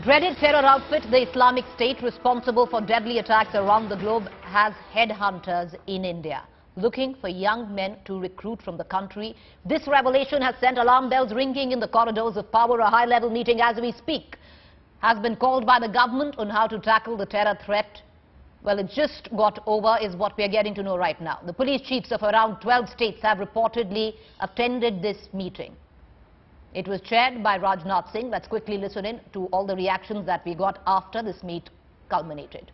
dreaded terror outfit, the Islamic State, responsible for deadly attacks around the globe, has headhunters in India, looking for young men to recruit from the country. This revelation has sent alarm bells ringing in the corridors of power. A high-level meeting as we speak has been called by the government on how to tackle the terror threat. Well, it just got over is what we are getting to know right now. The police chiefs of around 12 states have reportedly attended this meeting. It was chaired by Rajnath Singh. Let's quickly listen in to all the reactions that we got after this meet culminated.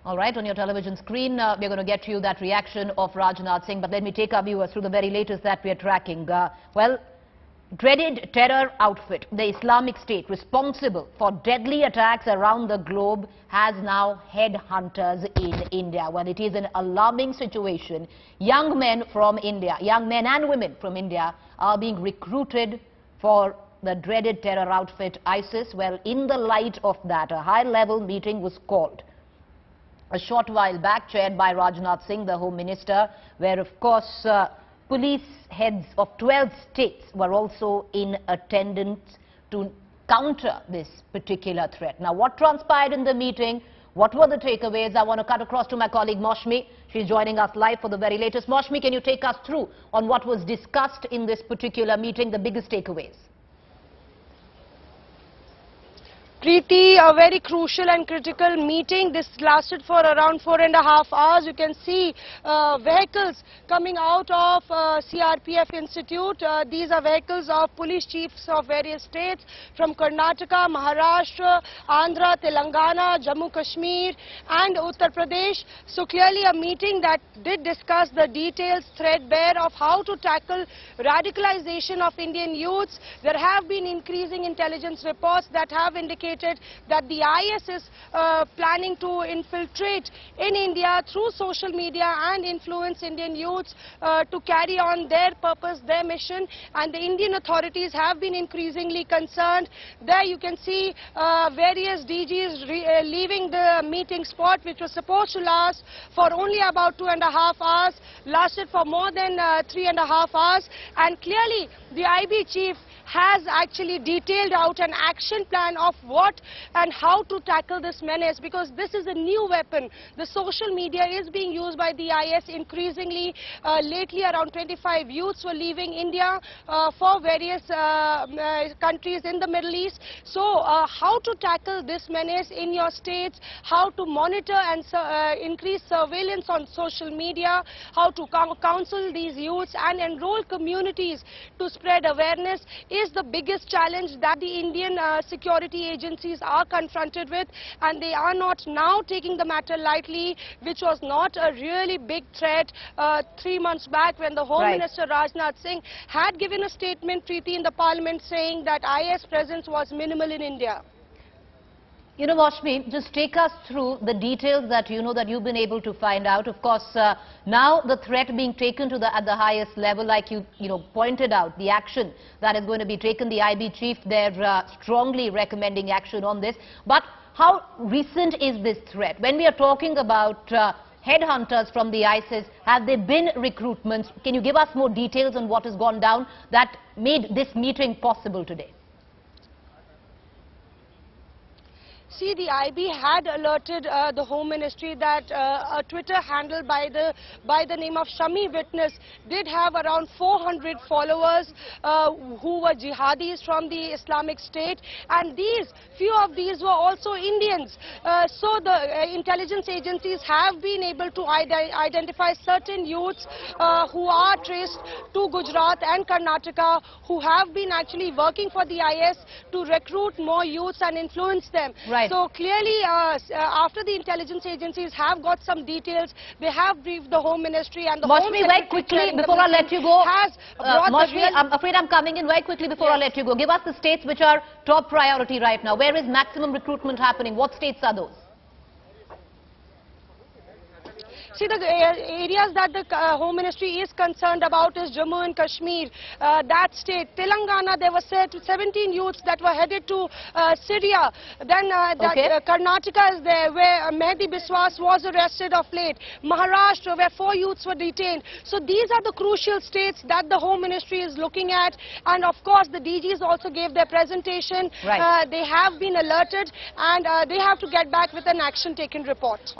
All right, on your television screen, we're going to get to you that reaction of Rajnath Singh. But let me take our viewers through the very latest that we are tracking. Dreaded terror outfit, the Islamic State, responsible for deadly attacks around the globe, has now headhunters in India. Well, it is an alarming situation. Young men from India, young men and women from India are being recruited for the dreaded terror outfit ISIS. Well, in the light of that, a high-level meeting was called a short while back, chaired by Rajnath Singh, the Home Minister, where, of course, police heads of 12 states were also in attendance to counter this particular threat. Now, what transpired in the meeting? What were the takeaways? I want to cut across to my colleague Maushmi. She's joining us live for the very latest. Maushmi, can you take us through on what was discussed in this particular meeting, the biggest takeaways? Preeti, a very crucial and critical meeting. This lasted for around 4.5 hours. You can see vehicles coming out of CRPF Institute. These are vehicles of police chiefs of various states from Karnataka, Maharashtra, Andhra, Telangana, Jammu Kashmir and Uttar Pradesh. So clearly a meeting that did discuss the details threadbare of how to tackle radicalization of Indian youths. There have been increasing intelligence reports that have indicated that the IS is planning to infiltrate in India through social media and influence Indian youths to carry on their purpose, their mission, and the Indian authorities have been increasingly concerned. There you can see various DGs leaving the meeting spot, which was supposed to last for only about 2.5 hours, lasted for more than 3.5 hours, and clearly the IB chief has actually detailed out an action plan of what and how to tackle this menace, because this is a new weapon. The social media is being used by the IS increasingly. Lately, around 25 youths were leaving India for various countries in the Middle East. So, how to tackle this menace in your states, how to monitor and increase surveillance on social media, how to counsel these youths and enroll communities to spread awareness is the biggest challenge that the Indian security agencies are confronted with, and they are not now taking the matter lightly, which was not a really big threat 3 months back when the Home Minister Rajnath Singh had given a statement, Preeti, in the Parliament saying that IS presence was minimal in India. You know, Maushmi, just take us through the details that you know that you've been able to find out. Of course, now the threat being taken to at the highest level, like you pointed out, the action that is going to be taken. The IB chief, they're strongly recommending action on this. But how recent is this threat? When we are talking about headhunters from the ISIS, have there been recruitments? Can you give us more details on what has gone down that made this meeting possible today? See, the IB had alerted the Home Ministry that a Twitter handle by the name of Shami Witness did have around 400 followers who were jihadis from the Islamic State, and few of these were also Indians. So the intelligence agencies have been able to identify certain youths who are traced to Gujarat and Karnataka, who have been actually working for the IS to recruit more youths and influence them. Right. So clearly, after the intelligence agencies have got some details, they have briefed the Home Ministry, and the Home Secretary, very quickly before I let you go, Maushmi, I'm afraid I'm coming in very quickly before I let you go. Give us the states which are top priority right now. Where is maximum recruitment happening? What states are those? See, the areas that the Home Ministry is concerned about is Jammu and Kashmir, that state. Telangana, there were 17 youths that were headed to Syria. Then Karnataka is there, where Mehdi Biswas was arrested of late. Maharashtra, where 4 youths were detained. So these are the crucial states that the Home Ministry is looking at. And of course, the DGs also gave their presentation. Right. They have been alerted, and they have to get back with an action taken report.